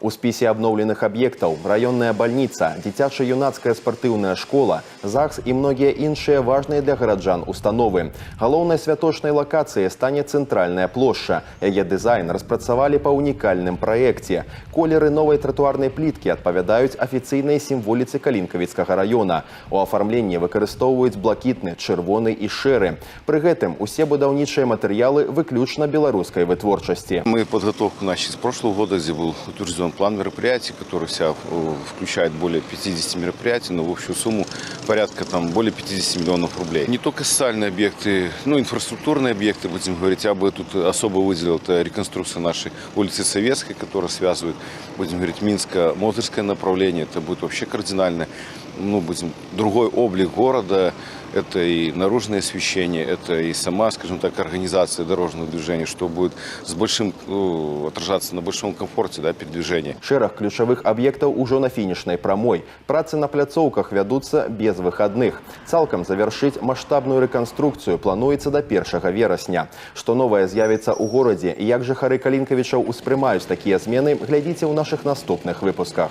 У спісе абноўленых аб'ектаў раённая бальніца, дзіцяча-юнацкая спартыўная школа, ЗАГС і многія іншыя важныя для гараджан установы. Галоўнай святочнай лакацыяй стане цэнтральная плошча. Яе дызайн распрацавалі па унікальным праекце. Колеры новай тратуарнай пліткі адпавядаюць афіцыйнай сімволіцы Калінкавіцкага раёна. У афармленні выкарыстоўваюць блакітны, чырвоны і шэры. Пры гэтым усе будаўнічыя матэрыялы выключна беларускай вытворчасці. Мы подготовку начали с прошлого года, где был утвержден план мероприятий, который включает более 50 мероприятий, но в общую сумму порядка более 50 миллионов рублей. Не только социальные объекты, но и инфраструктурные объекты, будем говорить. Я бы тут особо выделил, это реконструкция нашей улицы Советской, которая связывает, будем говорить, Минско-Мозырское направление. Это будет вообще кардинально. Другой облик города, это и наружное освещение, это и сама, скажем так, организация дорожного движения, что будет отражаться на большом комфорте передвижения. Шэраг ключавых аб'ектаў ужо на фінішнай прамой. Працы на пляцоўках вядуцца без выхадных. Цалкам завяршыць маштабную рэканструкцыю плануецца да 1 верасня. Што новае з'явіцца ў горадзе і як жыхары Калінкавічаў успрымаюць такія змены, глядзіце ў нашых наступных выпусках.